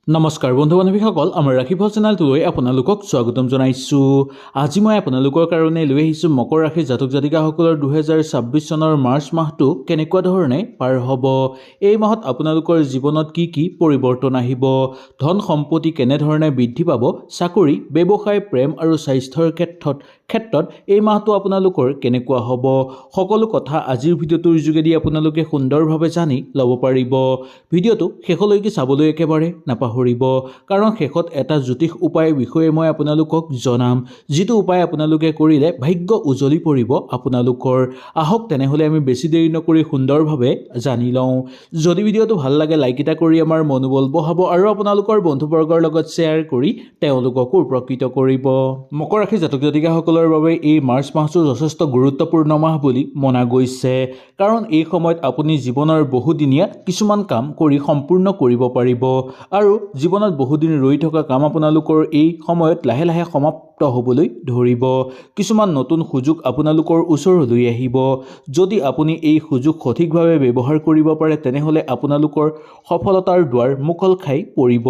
নমস্কাৰ বন্ধু বান্ধৱীসকল, আমাৰ ৰাশিফল চেনেলটোলৈ আপোনালোকক স্বাগতম জনাইছোঁ। আজি মই আপোনালোকৰ কাৰণে লৈ আহিছোঁ মকৰ ৰাশিৰ জাতক জাতিকাসকলৰ 2026 চনৰ মাৰ্চ মাহটো কেনেকুৱা ধৰণে পাৰ হ'ব, এই মাহত আপোনালোকৰ জীৱনত কি কি পৰিৱৰ্তন আহিব, ধন সম্পত্তি কেনেধৰণে বৃদ্ধি পাব, চাকৰি, ব্যৱসায়, প্ৰেম আৰু স্বাস্থ্যৰ ক্ষেত্ৰত এই মাহটো আপোনালোকৰ কেনেকুৱা হ'ব, সকলো কথা আজিৰ ভিডিঅ'টোৰ যোগেদি আপোনালোকে সুন্দৰভাৱে জানি ল'ব পাৰিব। ভিডিঅ'টো শেষলৈকে চাবলৈ একেবাৰে নাপাহৰিব, কাৰণ শেষত এটা জ্যোতিষ উপায়ৰ বিষয়ে মই আপোনালোকক জনাম, যিটো উপায় আপোনালোকে কৰিলে ভাগ্য উজ্বলি পৰিব আপোনালোকৰ। আহক তেনেহ'লে আমি বেছি দেৰি নকৰি সুন্দৰভাৱে জানি লওঁ। যদি ভিডিঅ'টো ভাল লাগে লাইক এটা কৰি আমাৰ মনোবল বঢ়াব আৰু আপোনালোকৰ বন্ধুবৰ্গৰ লগত শ্বেয়াৰ কৰি তেওঁলোককো উপকৃত কৰিব। মকৰ ৰাশিৰ জাতক জাতিকাসকলৰ বাবে এই মাৰ্চ মাহটো যথেষ্ট গুৰুত্বপূৰ্ণ মাহ বুলি মনা গৈছে, কাৰণ এই সময়ত আপুনি জীৱনৰ বহুদিনীয়া কিছুমান কাম কৰি সম্পূৰ্ণ কৰিব পাৰিব আৰু জীৱনত বহুদিন ৰৈ থকা কাম আপোনালোকৰ এই সময়ত লাহে লাহে সমাপ্ত হ'বলৈ ধৰিব। কিছুমান নতুন সুযোগ আপোনালোকৰ ওচৰলৈ আহিব। যদি আপুনি এই সুযোগ সঠিকভাৱে ব্যৱহাৰ কৰিব পাৰে তেনেহ'লে আপোনালোকৰ সফলতাৰ দুৱাৰ মুকল খাই পৰিব।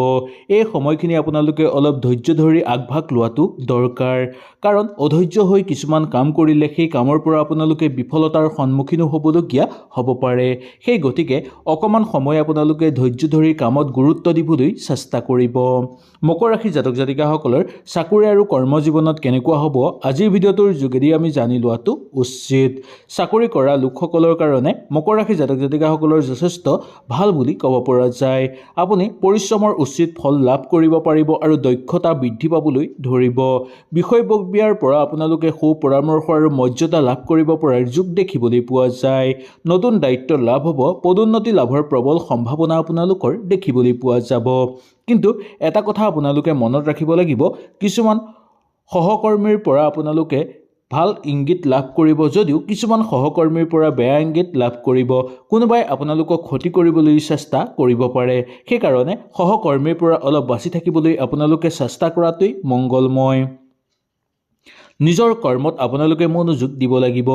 এই সময়খিনি আপোনালোকে অলপ ধৈৰ্য ধৰি আগভাগ লোৱাটো দৰকাৰ, কাৰণ অধৈৰ্য হৈ কিছুমান কাম কৰিলে সেই কামৰ পৰা আপোনালোকে বিফলতাৰ সন্মুখীনো হ'বলগীয়া হ'ব পাৰে। সেই গতিকে অকণমান সময় আপোনালোকে ধৈৰ্য ধৰি কামত গুৰুত্ব দিবলৈ চেষ্টা কৰিব। মকৰ ৰাশিৰ জাতক জাতিকাসকলৰ চাকৰি আৰু কৰ্মজীৱনত কেনেকুৱা হ'ব আজিৰ ভিডিঅ'টোৰ যোগেদি আমি জানি লোৱাটো উচিত। চাকৰি কৰা লোকসকলৰ কাৰণে মকৰ ৰাশিৰ জাতক জাতিকাসকলৰ যথেষ্ট ভাল বুলি ক'ব পৰা যায়। আপুনি পৰিশ্ৰমৰ উচিত ফল লাভ কৰিব পাৰিব আৰু দক্ষতা বৃদ্ধি পাবলৈ ধৰিব। বিষয়ববীয়াৰ পৰা আপোনালোকে সু পৰামৰ্শ আৰু মৰ্যাদা লাভ কৰিব পৰাৰ যোগ দেখিবলৈ পোৱা যায়। নতুন দায়িত্ব লাভ হ'ব, পদোন্নতি লাভৰ প্ৰবল সম্ভাৱনা আপোনালোকৰ দেখিবলৈ পোৱা যাব। কিন্তু এটা কথা আপোনালোকে মনত ৰাখিব লাগিব, কিছুমান সহকৰ্মীৰ পৰা আপোনালোকে ভাল ইংগিত লাভ কৰিব, যদিও কিছুমান সহকৰ্মীৰ পৰা বেয়া ইংগিত লাভ কৰিব। কোনোবাই আপোনালোকক ক্ষতি কৰিবলৈ চেষ্টা কৰিব পাৰে, সেইকাৰণে সহকৰ্মীৰ পৰা অলপ বাচি থাকিবলৈ আপোনালোকে চেষ্টা কৰাটোৱেই মংগলময়। নিজৰ কৰ্মত আপোনালোকে মনোযোগ দিব লাগিব।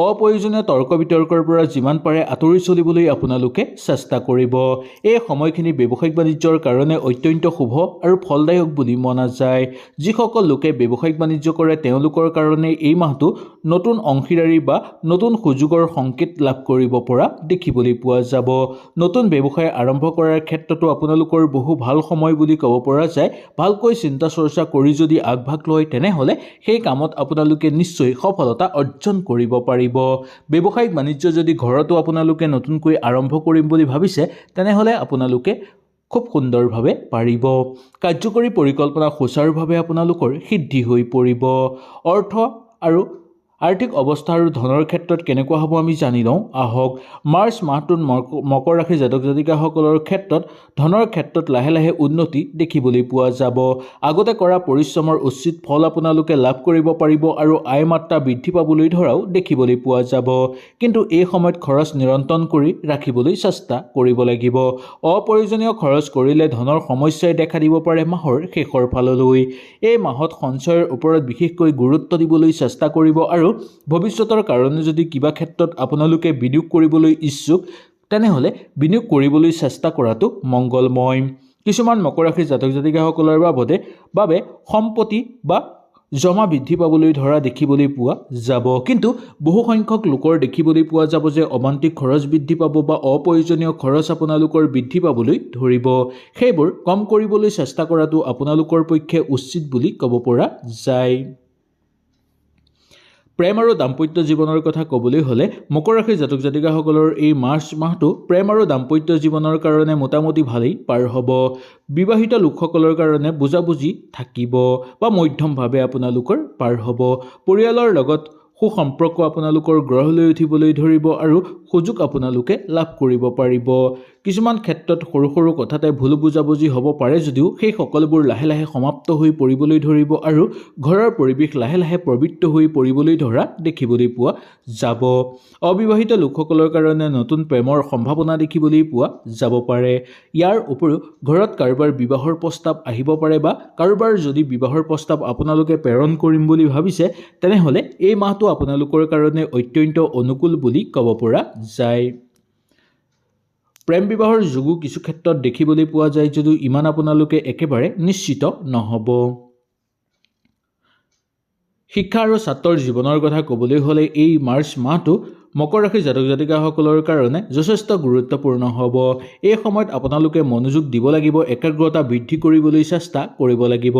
অপ্ৰয়োজনীয় তৰ্ক বিতৰ্কৰ পৰা যিমান পাৰে আঁতৰি চলিবলৈ আপোনালোকে চেষ্টা কৰিব। এই সময়খিনি ব্যৱসায়িক বাণিজ্যৰ কাৰণে অত্যন্ত শুভ আৰু ফলদায়ক বুলি মনা যায়। যিসকল লোকে ব্যৱসায়িক বাণিজ্য কৰে তেওঁলোকৰ কাৰণে এই মাহটো নতুন অংশীদাৰী বা নতুন সুযোগৰ সংকেত লাভ কৰিব পৰা দেখিবলৈ পোৱা যাব। নতুন ব্যৱসায় আৰম্ভ কৰাৰ ক্ষেত্ৰতো আপোনালোকৰ বহু ভাল সময় বুলি ক'ব পৰা যায়। ভালকৈ চিন্তা চৰ্চা কৰি যদি আগভাগ লয় তেনেহ'লে সেই কামত আপোনালোকে নিশ্চয় সফলতা অৰ্জন কৰিব পাৰিব। ব্যৱসায়িক বাণিজ্য যদি ঘৰতো আপোনালোকে নতুনকৈ আৰম্ভ কৰিম বুলি ভাবিছে তেনেহ'লে আপোনালোকে খুব সুন্দৰভাৱে পাৰিব। কাৰ্যকৰী পৰিকল্পনা সুচাৰুভাৱে আপোনালোকৰ সিদ্ধি হৈ পৰিব। অৰ্থ আৰু আৰ্থিক অৱস্থা আৰু ধনৰ ক্ষেত্ৰত কেনেকুৱা হ'ব আমি জানি লওঁ আহক। মাৰ্চ মাহটোত মকৰ ৰাশিৰ জাতক জাতিকাসকলৰ ক্ষেত্ৰত ধনৰ ক্ষেত্ৰত লাহে লাহে উন্নতি দেখিবলৈ পোৱা যাব। আগতে কৰা পৰিশ্ৰমৰ উচিত ফল আপোনালোকে লাভ কৰিব পাৰিব আৰু আয় মাত্ৰা বৃদ্ধি পাবলৈ ধৰাও দেখিবলৈ পোৱা যাব। কিন্তু এই সময়ত খৰচ নিয়ন্ত্ৰণ কৰি ৰাখিবলৈ চেষ্টা কৰিব লাগিব। অপ্ৰয়োজনীয় খৰচ কৰিলে ধনৰ সমস্যাই দেখা দিব পাৰে মাহৰ শেষৰ ফাললৈ। এই মাহত সঞ্চয়ৰ ওপৰত বিশেষকৈ গুৰুত্ব দিবলৈ চেষ্টা কৰিব আৰু ভৱিষ্যতৰ কাৰণে যদি কিবা ক্ষেত্ৰত আপোনালোকে বিনিয়োগ কৰিবলৈ ইচ্ছুক তেনেহ'লে বিনিয়োগ কৰিবলৈ চেষ্টা কৰাটো মংগলময়। কিছুমান মকৰ ৰাশিৰ জাতক জাতিকাসকলৰ বাবে সম্পত্তি বা জমা বৃদ্ধি পাবলৈ ধৰা দেখিবলৈ পোৱা যাব। কিন্তু বহু সংখ্যক লোকৰ দেখিবলৈ পোৱা যাব যে অমান্তিক খৰচ বৃদ্ধি পাব বা অপ্ৰয়োজনীয় খৰচ আপোনালোকৰ বৃদ্ধি পাবলৈ ধৰিব। সেইবোৰ কম কৰিবলৈ চেষ্টা কৰাটো আপোনালোকৰ পক্ষে উচিত বুলি ক'ব পৰা যায়। প্ৰেম আৰু দাম্পত্য জীৱনৰ কথা ক'বলৈ হ'লে মকৰ ৰাশিৰ জাতক জাতিকাসকলৰ এই মাৰ্চ মাহটো প্ৰেম আৰু দাম্পত্য জীৱনৰ কাৰণে মোটামুটি ভালেই পাৰ হ'ব। বিবাহিত লোকসকলৰ কাৰণে বুজাবুজি থাকিব বা মধ্যমভাৱে আপোনালোকৰ পাৰ হ'ব। পৰিয়ালৰ লগত সুসম্পৰ্ক আপোনালোকৰ গঢ় লৈ উঠিবলৈ ধৰিব আৰু সুযোগ আপোনালোকে লাভ কৰিব পাৰিব। কিছুমান ক্ষেত্ৰত সৰু সৰু কথাতে ভুল বুজাবুজি হ'ব পাৰে, যদিও সেই সকলোবোৰ লাহে লাহে সমাপ্ত হৈ পৰিবলৈ ধৰিব আৰু ঘৰৰ পৰিৱেশ লাহে লাহে পবিত্ৰ হৈ পৰিবলৈ ধৰা দেখিবলৈ পোৱা যাব। অবিবাহিত লোকসকলৰ কাৰণে নতুন প্ৰেমৰ সম্ভাৱনা দেখিবলৈ পোৱা যাব পাৰে। ইয়াৰ উপৰিও ঘৰত কাৰোবাৰ বিবাহৰ প্ৰস্তাৱ আহিব পাৰে বা কাৰোবাৰ যদি বিবাহৰ প্ৰস্তাৱ আপোনালোকে প্ৰেৰণ কৰিম বুলি ভাবিছে তেনেহ'লে এই মাহটো আপোনালোকৰ কাৰণে অত্যন্ত অনুকূল বুলি ক'ব পৰা যায়। প্ৰেম বিবাহৰ যোগো কিছু ক্ষেত্ৰত দেখিবলৈ পোৱা যায় যদিও ইমান আপোনালোকে একেবাৰে নিশ্চিত নহ'ব। শিক্ষা আৰু ছাত্ৰৰ জীৱনৰ কথা ক'বলৈ হ'লে এই মাৰ্চ মাহটো মকৰ ৰাশিৰ জাতক জাতিকাসকলৰ কাৰণে যথেষ্ট গুৰুত্বপূৰ্ণ হ'ব। এই সময়ত আপোনালোকে মনোযোগ দিব লাগিব, একাগ্ৰতা বৃদ্ধি কৰিবলৈ চেষ্টা কৰিব লাগিব।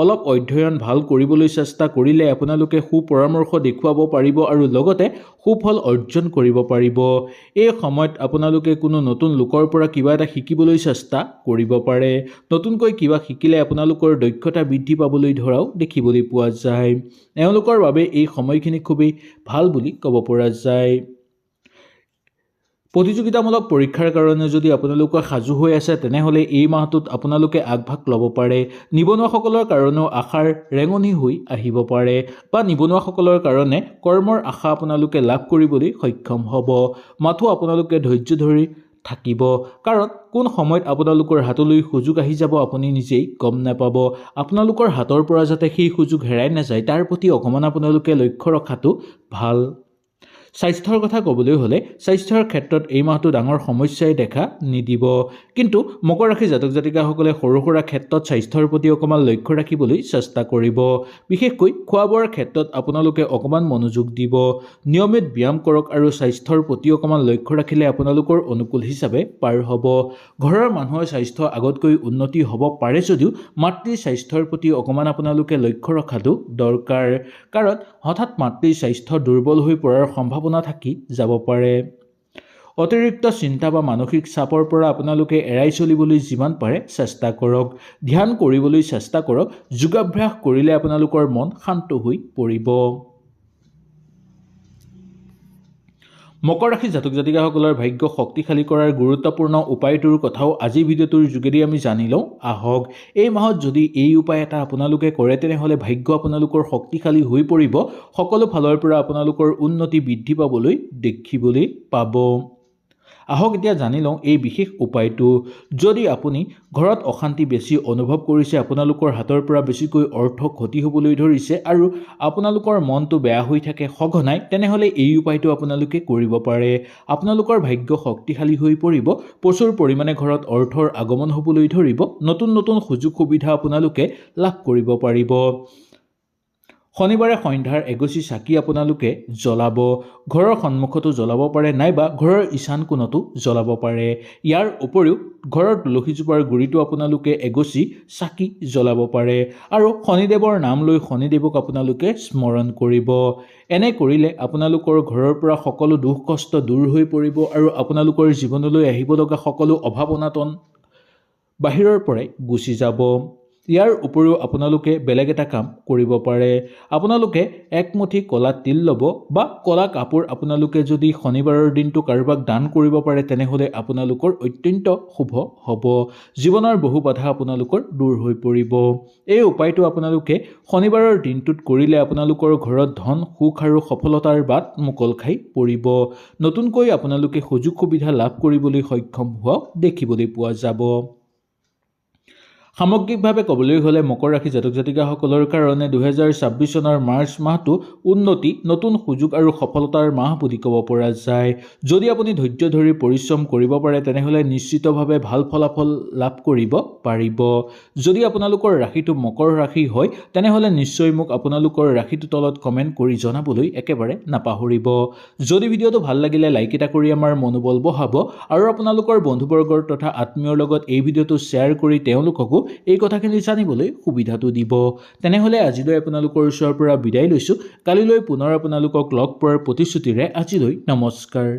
অলপ অধ্যয়ন ভাল কৰিবলৈ চেষ্টা কৰিলে আপোনালোকে সুপৰামৰ্শ দেখুৱাব পাৰিব আৰু লগতে সুফল অৰ্জন কৰিব পাৰিব। এই সময়ত আপোনালোকে কোনো নতুন লোকৰ পৰা কিবা এটা শিকিবলৈ চেষ্টা কৰিব পাৰে। নতুনকৈ কিবা শিকিলে আপোনালোকৰ দক্ষতা বৃদ্ধি পাবলৈ ধৰাও দেখিবলৈ পোৱা যায়। এওঁলোকৰ বাবে এই সময়খিনি খুবেই ভাল বুলি ক'ব পৰা যায়। প্ৰতিযোগিতামূলক পৰীক্ষাৰ কাৰণে যদি আপোনালোকে সাজু হৈ আছে তেনেহ'লে এই মাহটোত আপোনালোকে আগভাগ ল'ব পাৰে। নিবনুৱাসকলৰ কাৰণেও আশাৰ ৰেঙনি হৈ আহিব পাৰে বা নিবনুৱাসকলৰ কাৰণে কৰ্মৰ আশা আপোনালোকে লাভ কৰিবলৈ সক্ষম হ'ব। মাথো আপোনালোকে ধৈৰ্য ধৰি থাকিব, কাৰণ কোন সময়ত আপোনালোকৰ হাতলৈ সুযোগ আহি যাব আপুনি নিজেই গম নাপাব। আপোনালোকৰ হাতৰ পৰা যাতে সেই সুযোগ হেৰাই নাযায় তাৰ প্ৰতি অকণমান আপোনালোকে লক্ষ্য ৰখাটো ভাল। স্বাস্থ্যৰ কথা ক'বলৈ হ'লে স্বাস্থ্যৰ ক্ষেত্ৰত এই মাহটো ডাঙৰ সমস্যাই দেখা নিদিব, কিন্তু মকৰ ৰাশিৰ জাতক জাতিকাসকলে সৰু সুৰা ক্ষেত্ৰত স্বাস্থ্যৰ প্ৰতি অকণমান লক্ষ্য ৰাখিবলৈ চেষ্টা কৰিব। বিশেষকৈ খোৱা বোৱাৰ ক্ষেত্ৰত আপোনালোকে অকণমান মনোযোগ দিব। নিয়মিত ব্যায়াম কৰক আৰু স্বাস্থ্যৰ প্ৰতি অকণমান লক্ষ্য ৰাখিলে আপোনালোকৰ অনুকূল হিচাপে পাৰ হ'ব। ঘৰৰ মানুহৰ স্বাস্থ্য আগতকৈ উন্নতি হ'ব পাৰে যদিও মাতৃৰ স্বাস্থ্যৰ প্ৰতি অকণমান আপোনালোকে লক্ষ্য ৰখাটো দৰকাৰ, কাৰণ হঠাৎ মাতৃৰ স্বাস্থ্য দুৰ্বল হৈ পৰাৰ সম্ভাৱনা থাকি যাব পাৰে। অতিৰিক্ত চিন্তা বা মানসিক চাপৰ পৰা আপোনালোকে এৰাই চলিবলৈ যিমান পাৰে চেষ্টা কৰক। ধ্যান কৰিবলৈ চেষ্টা কৰক। যোগাভ্যাস কৰিলে আপোনালোকৰ মন শান্ত হৈ পৰিব। মকৰ ৰাশিৰ জাতক জাতিকাসকলৰ ভাগ্য শক্তিশালী কৰাৰ গুৰুত্বপূৰ্ণ উপায়টোৰ কথাও আজিৰ ভিডিঅ'টোৰ যোগেদি আমি জানি লওঁ আহক। এই মাহত যদি এই উপায় এটা আপোনালোকে কৰে তেনেহ'লে ভাগ্য আপোনালোকৰ শক্তিশালী হৈ পৰিব। সকলো ফালৰ পৰা আপোনালোকৰ উন্নতি বৃদ্ধি পাবলৈ দেখিবলৈ পাব। আহক এতিয়া জানি লওঁ এই বিশেষ উপায়টো। যদি আপুনি ঘৰত অশান্তি বেছি অনুভৱ কৰিছে, আপোনালোকৰ হাতৰ পৰা বেছিকৈ অৰ্থ ক্ষতি হ'বলৈ ধৰিছে আৰু আপোনালোকৰ মনটো বেয়া হৈ থাকে সঘনাই, তেনেহ'লে এই উপায়টো আপোনালোকে কৰিব পাৰে। আপোনালোকৰ ভাগ্য শক্তিশালী হৈ পৰিব। প্ৰচুৰ পৰিমাণে ঘৰত অৰ্থৰ আগমন হ'বলৈ ধৰিব। নতুন নতুন সুযোগ সুবিধা আপোনালোকে লাভ কৰিব পাৰিব। শনিবাৰে সন্ধ্যাৰ এগছি চাকি আপোনালোকে জ্বলাব। ঘৰৰ সন্মুখতো জ্বলাব পাৰে নাইবা ঘৰৰ ঈশান কোণতো জ্বলাব পাৰে। ইয়াৰ উপৰিও ঘৰৰ তুলসীজোপাৰ গুৰিতো আপোনালোকে এগছি চাকি জ্বলাব পাৰে আৰু শনিদেৱৰ নাম লৈ শনিদেৱক আপোনালোকে স্মৰণ কৰিব। এনে কৰিলে আপোনালোকৰ ঘৰৰ পৰা সকলো দুখ কষ্ট দূৰ হৈ পৰিব আৰু আপোনালোকৰ জীৱনলৈ আহিব লগা সকলো অভাৱ অনাটন বাহিৰৰ পৰাই গুচি যাব। ইয়াৰ উপৰিও আপোনালোকে বেলেগ এটা কাম কৰিব পাৰে। আপোনালোকে একমুঠি কলা তিল ল'ব বা কলা কাপোৰ আপোনালোকে যদি শনিবাৰৰ দিনটো কাৰোবাক দান কৰিব পাৰে তেনেহ'লে আপোনালোকৰ অত্যন্ত শুভ হ'ব। জীৱনৰ বহু বাধা আপোনালোকৰ দূৰ হৈ পৰিব। এই উপায়টো আপোনালোকে শনিবাৰৰ দিনটোত কৰিলে আপোনালোকৰ ঘৰত ধন সুখ আৰু সফলতাৰ বাট মুকল খাই পৰিব। নতুনকৈ আপোনালোকে সুযোগ সুবিধা লাভ কৰিবলৈ সক্ষম হোৱা দেখিবলৈ পোৱা যাব। সামগ্ৰিকভাৱে ক'বলৈ হ'লে মকৰ ৰাশি জাতক জাতিকাসকলৰ কাৰণে 2026 চনৰ মাৰ্চ মাহটো উন্নতি, নতুন সুযোগ আৰু সফলতাৰ মাহ বুলি ক'ব পৰা যায়। যদি আপুনি ধৈৰ্য ধৰি পৰিশ্ৰম কৰিব পাৰে তেনেহ'লে নিশ্চিতভাৱে ভাল ফলাফল লাভ কৰিব পাৰিব। যদি আপোনালোকৰ ৰাশিটো মকৰ ৰাশি হয় তেনেহ'লে নিশ্চয় মোক আপোনালোকৰ ৰাশিটো তলত কমেণ্ট কৰি জনাবলৈ একেবাৰে নাপাহৰিব। যদি ভিডিঅ'টো ভাল লাগিলে লাইক এটা কৰি আমাৰ মনোবল বঢ়াব আৰু আপোনালোকৰ বন্ধুবৰ্গৰ তথা আত্মীয়ৰ লগত এই ভিডিঅ'টো শ্বেয়াৰ কৰি তেওঁলোককো এই কথাখিনি জানিবলৈ সুবিধাটো দিব। তেনেহ'লে আজিলৈ আপোনালোকৰ ওচৰৰ পৰা বিদায় লৈছোঁ। কালিলৈ পুনৰ আপোনালোকক লগ পোৱাৰ প্ৰতিশ্ৰুতিৰে আজিলৈ নমস্কাৰ।